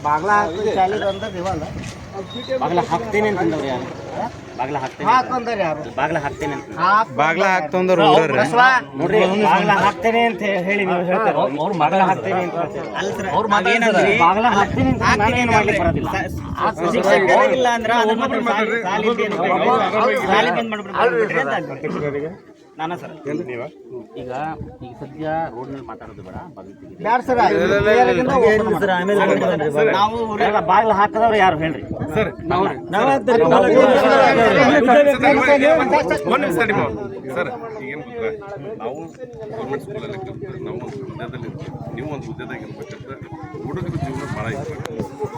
ಬಾಗ್ಲ ಶಾಲೆಗೆ ಒಂದ ದಿವಲ್ಲ ಬಾಗ್ಲ ಹಾಕ್ತೇನೆ ಅಂತಂದವ್ರು ಯಾರು? ಬಾಗ್ಲ ಹಾಕ್ತೇನೆ ಹಾಕೊಂಡಾರ ಯಾರು? ಬಾಗ್ಲ ಹಾಕ್ತೇನೆ ಅಂತ ಬಾಗ್ಲ ಹಾಕ್ತಂದ್ರ ನೋಡ್ರಿ, ಬಾಗ್ಲ ಹಾಕ್ತೇನೆ ಅಂತ ಹೇಳಿ ನೀವು ಹೇಳ್ತಾರೆ. ಅವ್ರು ಬಾಗ್ಲ ಹಾಕ್ತೇನೆ ಅಂತ ಅವ್ರು ಬಾಗ್ಲ ಹಾಕ್ತೇನೆ ಅಂತ ನಾನೇನು ಮಾಡ್ಲಿಕ್ಕೆ ಬರೋದಿಲ್ಲ. ಇಲ್ಲ ಅಂದ್ರೆ ನಾನ ಸರ್ ಈಗ ಸದ್ಯ ರೋಡ್ ನಲ್ಲಿ ಮಾತಾಡೋದು ಬೇಡ. ನಾವು ಬಾಗ್ಲ ಹಾಕದವ್ರು ಯಾರು ಹೇಳ್ರಿ ಸರ್? ಸರ್ ಈಗೇನು ಗೊತ್ತಾ, ನಾವು ಗೌರ್ಮೆಂಟ್ ಸ್ಕೂಲಲ್ಲಿ ಕಲ್ತಿದ್ರೆ ನಾವು ಒಂದು ಹುದ್ದೆದಲ್ಲಿ ನೀವು ಒಂದು ಹುದ್ದೆದಾಗ ಇರ್ಬೇಕಂದ್ರೆ ಹುಡುಗರ ಜೀವನ ಭಾಳ ಇರ್ಬೇಕು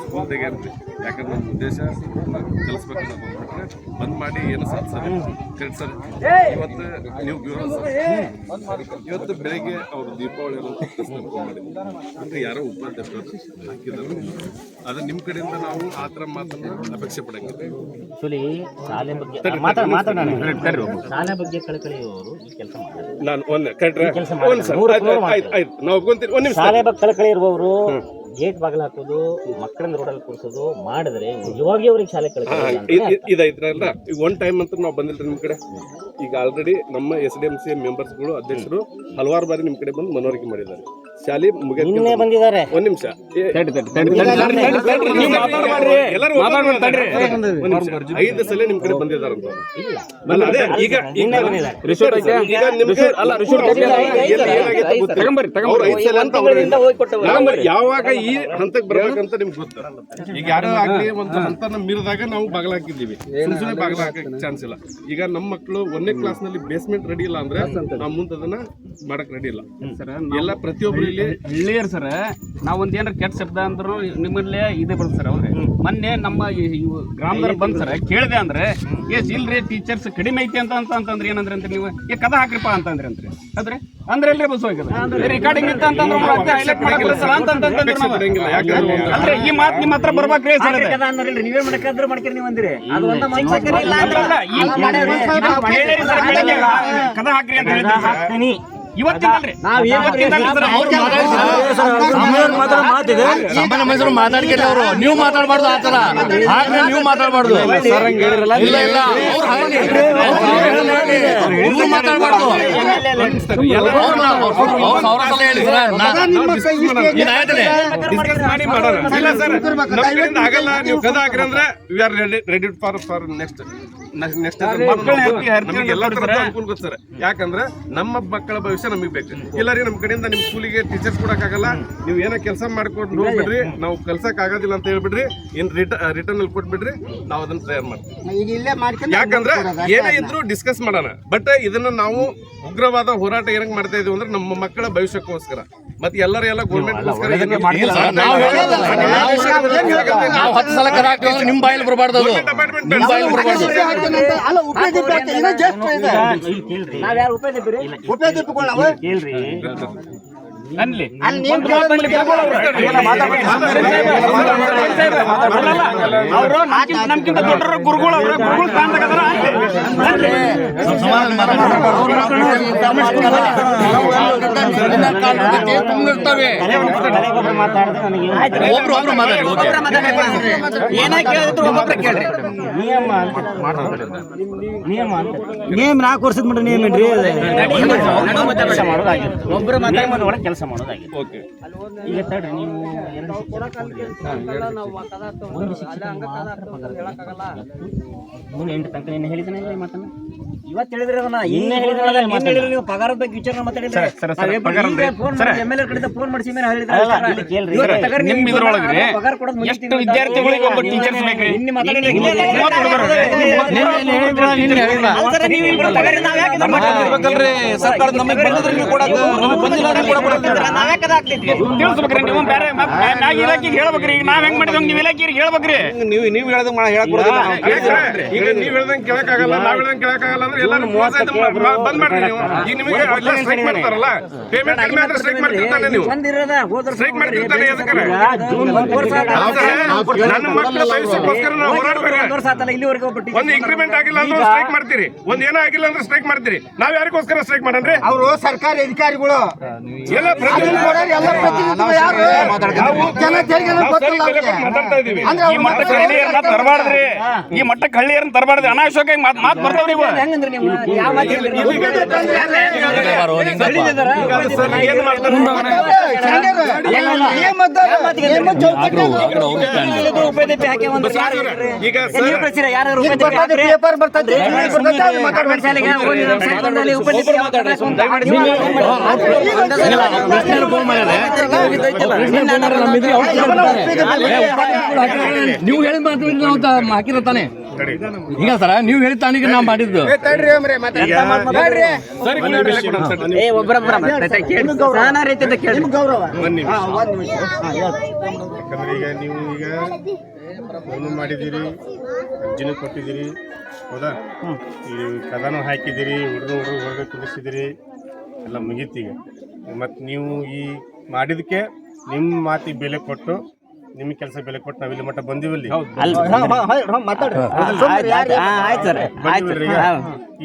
ಸ್ಕೂಲ್ದಾಗೆ ಇರ್ತೀವಿ. ಯಾಕಂದ್ರೆ ನಮ್ಮ ಉದ್ದೇಶ ಕಲಿಸ್ಬೇಕನ್ನೋದು ಬಂದ್ಬಿಟ್ರೆ ಬಂದ್ ಮಾಡಿ ಏನು ಸಾಧಿಸೋದು ಕರೆಕ್ಟ್ ಸರ್. ಇವತ್ತು ನೀವು ಇವತ್ತು ಬೆಳಗ್ಗೆ ಅವರು ದೀಪಾವಳಿ ಮಾಡಿದ್ರು ಅಂದರೆ ಯಾರೋ ಉಪಾಧ್ಯಕ್ಷರು ಹಾಕಿದ್ರು. ಅದು ನಿಮ್ಮ ಕಡೆಯಿಂದ ನಾವು ಆ ಥರ ಮಾತನ್ನು ಅಪೇಕ್ಷೆ ಪಡಂಗಿಲ್ಲ. ಆಕ್ಚುಲಿ ಶಾಲೆ ಬಗ್ಗೆ ಶಾಲೆ ಬಗ್ಗೆ ಕಳಕಳಿಯವರು ಈ ಕೆಲಸ ಮಾಡ್ತಾರೆ. ನಾನು ಒಂದು ಶಾಲೆ ಬಗ್ಗೆ ಕಳಕಳಿ ಇರುವವರು ಗೇಟ್ ಬಾಗಿಲು ಹಾಕೋದು, ಮಕ್ಕಳನ್ನ ರೋಡಲ್ಲಿ ಕೂರಿಸೋದು ಮಾಡಿದ್ರೆ ನಿಜವಾಗಿಯೂ ಅವ್ರಿಗೆ ಶಾಲೆ ಕಳಕಳಿ ಇದೈತ್ರಲ್ಲ. ಈಗ ಒನ್ ಟೈಮ್ ಅಂತ ನಾವು ಬಂದಿಲ್ರಿ ನಿಮ್ಮ ಕಡೆ. ಈಗ ಆಲ್ರೆಡಿ ನಮ್ಮ SDMC ಮೆಂಬರ್ಸ್ಗಳು ಅಧ್ಯಕ್ಷರು ಹಲವಾರು ಬಾರಿ ನಿಮ್ಮ ಕಡೆ ಬಂದು ಮನವರಿಕೆ ಮಾಡಿದ್ದಾರೆ. ಶಾಲೆ ನಿನ್ನೆ ಬಂದಿದ್ದಾರೆ. ಒಂದ್ ನಿಮಿಷ, 5 ಸಲ ನಿಮ್ ಕಡೆ ಬಂದಿದ್ದಾರಂತ. ಯಾವಾಗ ಈ ಹಂತಕ್ಕೆ ಬರ್ಬೇಕಂತ ನಿಮ್ಗೆ ಗೊತ್ತ. ಈಗ ಯಾರೋ ಆಗ್ಲಿ ಒಂದು ಹಂತನ ಮೀರಿದಾಗ ನಾವು ಬಾಗಿಲು ಹಾಕಿದ್ದೀವಿ, ಸುಮ್ಮನೆ ಬಾಗಿಲು ಹಾಕಕ್ಕೆ ಚಾನ್ಸ್ ಇಲ್ಲ. ಈಗ ನಮ್ಮ ಮಕ್ಕಳು 1ನೇ ಕ್ಲಾಸ್ ನಲ್ಲಿ ಬೇಸ್ಮೆಂಟ್ ರೆಡಿ ಇಲ್ಲ ಅಂದ್ರೆ ನಾವು ಮುಂದೆ ಅದನ್ನ ಮಾಡಕ್ ರೆಡಿ ಇಲ್ಲ ಸರ್. ಎಲ್ಲ ಪ್ರತಿಯೊಬ್ರು ಇಲ್ಲಿ ಹಳ್ಳಿಯರ್ ಸರ್. ನಾವ್ ಒಂದ್ ಏನಾರ ಕೆಟ್ಟ ಶಬ್ದ ಅಂದ್ರು ನಿಮ್ಮಲ್ಲೇ ಇದೆ ಬರುತ್ತೆ ಸರ್. ಅವ್ರೆ ಮೊನ್ನೆ ನಮ್ಮ ಗ್ರಾಮದಲ್ಲಿ ಬಂದ್ ಸರ್ ಕೇಳಿದೆ ಅಂದ್ರೆ ಇಲ್ರಿ ಟೀಚರ್ಸ್ ಕಡಿಮೆ ಐತಿ ಅಂತಂದ್ರೆ ಏನಂದ್ರೆ ಅಂತ ನೀವು ಕದ ಹಾಕ್ರಿಪ್ಪ ಅಂತಂದ್ರೆ ಅಂತ್ರಿ ಅದ್ರೆ ಅಂದ್ರೆ ಎಲ್ರಿ ಬಸ್ ಹೋಗಿದ್ರೆ ರಿಕಾರ್ಡಿಂಗ್ ಇತ್ತ ಅಂತಂದ್ರೆ ಅಂದ್ರೆ ಈ ಮಾತು ನಿಮ್ಮ ಹತ್ರ ಬರ್ಬೇಕ್ರಿ ಸರ್. ನೀವೇ ಮಾಡಕ್ಕಾದ್ರೆ ಮಾಡ್ತೀರಿ ನೀವು ಅಂದಿರಿ ಕದ ಹಾಕ್ರಿ ಅಂತ ಹೇಳ್ತೀನಿ ಇವತ್ತಿನಲ್ರಿ. ಸಾಮಾನ್ಯ ಮನುಷ್ಯರು ಮಾತಾಡ್ಕಿಲ್ಲ ಅವರು. ನೀವು ಮಾತಾಡಬಾರ್ದು, ಆ ತರ ಹಾಗೆ ನೀವು ಮಾತಾಡಬಾರ್ದು. ಇಲ್ಲ ಇಲ್ಲ ನೀವು ಮಾತಾಡಬಾರ್ದು. ಸಾವಿರ ಸಲ ಹೇಳಿ ಆಗಲ್ಲ. ನೀವು ಕದ ಹಾಕ್ರಿ ಅಂದ್ರೆ we are ready for next ಅನುಕೂಲ ಗೊತ್ತ ಸರ್. ಯಾಕಂದ್ರೆ ನಮ್ಮ ಮಕ್ಕಳ ಭವಿಷ್ಯ ನಮಗೆ ಬೇಕು. ಇಲ್ಲ ರೀ ನಮ್ಮ ಕಡೆಯಿಂದ ನಿಮ್ ಸ್ಕೂಲಿಗೆ ಟೀಚರ್ಸ್ ಕೊಡಕ್ಕಾಗಲ್ಲ, ನೀವು ಏನೋ ಕೆಲಸ ಮಾಡ್ಕೊಂಡು ಹೋಗ್ಬಿಡ್ರಿ, ನಾವು ಕಲ್ಸಕ್ ಆಗೋದಿಲ್ಲ ಅಂತ ಹೇಳ್ಬಿಡ್ರಿ, ಏನ್ ರಿಟರ್ನ್ ಅಲ್ಲಿ ಕೊಟ್ಬಿಡ್ರಿ, ನಾವು ಅದನ್ನ ತಯಾರು ಮಾಡ್ತೀವಿ. ಯಾಕಂದ್ರೆ ಏನೇ ಇದ್ರು ಡಿಸ್ಕಸ್ ಮಾಡೋಣ. ಬಟ್ ಇದನ್ನ ನಾವು ಉಗ್ರವಾದ ಹೋರಾಟ ಏನಕ್ಕೆ ಮಾಡ್ತಾ ಇದೀವಿ ಅಂದ್ರೆ ನಮ್ಮ ಮಕ್ಕಳ ಭವಿಷ್ಯಕ್ಕೋಸ್ಕರ. ಮತ್ತೆ ಎಲ್ಲರೂ ಗೌರ್ಮೆಂಟ್ ನಿಮ್ ಬಾಯಲ್ಲಿ ಬರಬಾರ್ದು. ಅನ್ಲಿ ಅವರು ನಮ್ಗಿಂತ ದೊಡ್ಡ ಗುರುಗಳು ಅವ್ರ ಗುರುಗಳು ಕಾಣ್ತಕ್ಕಂಥ ನಿಯಮ 4 ವರ್ಷದ ಮಟ್ಟ ನಿಯಮ ಏನ್ರಿ? ಒಬ್ಬರು ಮಾತಾಡಿ ಕೆಲಸ ಮಾಡೋದಾಗಿದೆ. ಈಗ ತಡ್ರಿ, ನೀವು 8 ತನಕ ನಿನ್ನೆ ಹೇಳಿದ್ರೆ ಮಾತನ್ನ ಇವತ್ತು ಹೇಳಿದ್ರೆ ನೀವು ಪಗಾರದ ಬಗ್ಗೆ ವಿಚಾರ ಮಾತಾಡಿದ್ರೆ MLA ಕಡೆಯಿಂದ ಫೋನ್ ಮಾಡಿಸಿ ಮೇಲೆ ಎಷ್ಟು ವಿದ್ಯಾರ್ಥಿಗಳಿಗೆ ಒಬ್ಬ ಟೀಚರ್ಸ್ ಬೇಕ್ರಿ? ಸರ್ಕಾರ ನಮಗೆ ಬಂದಿದ್ರೆ ನೀವು ಕೊಡಕ್ಕೆ ತಿಳಿಸ್ಬೇಕ್ರಿ. ನೀವು ಬೇರೆ ಇಲಾಖೆಗೆ ಹೇಳ್ಬೇಕ್ರಿ. ಈಗ ನಾವ್ ಹೆಂಗ್ ಮಾಡಿದ್ವಿ ನೀವು ಇಲಾಖೆಗೆ ಹೇಳ್ಬೇಕ್ರಿ. ನೀವು ಹೇಳ್ದಂಗೆ ಹೇಳಕ್ ಬರೋದಿಲ್ಲ. ಈಗ ನೀವು ಹೇಳ್ದಂಗೆ ಕೇಳಕ್ಕಾಗಲ್ಲ, ನಾವ್ ಹೇಳ್ದಂಗೆ ಆಗಲ್ಲ ಅಂದ್ರೆ ಎಲ್ಲರೂ ಬಂದ್ ಮಾಡ್ರಿ ನೀವು. ಈಗ ನಿಮಗೆ ಎಲ್ಲ ಸ್ಟ್ರೈಕ್ ಮಾಡ್ತಾರಲ್ಲ, ಪೇಮೆಂಟ್ ಕಡಿಮೆ ಆದ್ರೆ ಸ್ಟ್ರೈಕ್ ಮಾಡ್ತಿರ್ತಾನೆ, ನೀವು ಸ್ಟ್ರೈಕ್ ಮಾಡ್ತಿರ್ತಾನೆ. ಯಾಕಂದ್ರೆ ನನ್ನ ಮಕ್ಕಳ ಭವಿಷ್ಯಕ್ಕೋಸ್ಕರ ನಾವು ಹೋರಾಡ್ಬೇಕು. ಒಂದು ಇಂಕ್ರಿಮೆಂಟ್ ಆಗಿಲ್ಲ ಅಂದ್ರೆ ಸ್ಟ್ರೈಕ್ ಮಾಡ್ತೀರಿ, ಒಂದ್ ಏನೋ ಆಗಿಲ್ಲ ಅಂದ್ರೆ ಸ್ಟ್ರೈಕ್ ಮಾಡ್ತೀರಿ. ನಾವ್ ಯಾರಿಗೋಸ್ಕರ ಸ್ಟ್ರೈಕ್ ಮಾಡನ್ರಿ? ಅವರು ಸರ್ಕಾರಿ ಅಧಿಕಾರಿಗಳು ಎಲ್ಲ ಮಾತಾಡ್ತಾ ಇದೀವಿ. ಈ ಮಟ್ಟಕ್ಕೆ ಹಳ್ಳಿಯರನ್ನ ತರಬಾರ್ದ್ರಿ, ಈ ಮಟ್ಟಕ್ಕೆ ಹಳ್ಳಿಯರನ್ನ ತರಬಾರ್ದ್ರಿ. ಅನಾವಶ್ಯಕವಾಗಿ ಮಾತು ಬರ್ತಾವ್ರಿ ಇವು. ಏನ್ ಮಾಡ್ತಾರೆ? ಈಗ ಪೇಪರ್ ಬರ್ತದೆ ನೀವು ಹೇಳಿದ ಮಾತು ನಾವು ಹಾಕಿರೋ ತಾನೆ. ಈಗ ಸರ ನೀವು ಹೇಳಿದ ತಾನಿಗೆ ನಾವು ಮಾಡಿದ್ದು ಯಾಕಂದ್ರೆ ಈಗ ನೀವು ಈಗ ಫೋನು ಮಾಡಿದ್ದೀರಿ, ಅರ್ಜಿನೂ ಕೊಟ್ಟಿದ್ದೀರಿ, ಹೌದಾ? ಈ ಕದನೂ ಹಾಕಿದ್ದೀರಿ, ಹುಡುಗರು ಹೊರಗೆ ಕುದಿಸಿದಿರಿ, ಎಲ್ಲ ಮುಗೀತೀಗ. ಮತ್ತು ನೀವು ಈ ಮಾಡಿದಕ್ಕೆ ನಿಮ್ಮ ಮಾತಿಗೆ ಬೆಲೆ ಕೊಟ್ಟು, ನಿಮ್ಮ ಕೆಲಸ ಬೆಲೆ ಕೊಟ್ಟು ನಾವಿಲ್ಲಿ ಮಟ್ಟ ಬಂದಿವಲ್ಲಿ.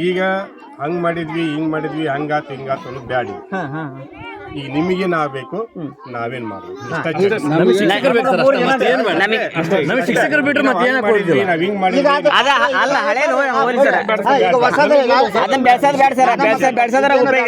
ಈಗ ಹಂಗ್ ಮಾಡಿದ್ವಿ, ಹಿಂಗ್ ಮಾಡಿದ್ವಿ, ಹಂಗಾತು ಹಿಂಗಾತು ಅನ್ನೋದು ಬ್ಯಾಡಿ. ಈಗ ನಿಮಗೆ ನಾವ್ ಬೇಕು, ನಾವೇನ್ ಮಾಡ್ಬೇಕು? ಶಿಕ್ಷಕರು ಬಿಟ್ರೆ ಮತ್ತೆ ನಾವ್ ಹಿಂಗ್ ಮಾಡಿದ್ವಿ, ಅಲ್ಲ ಹಳೆ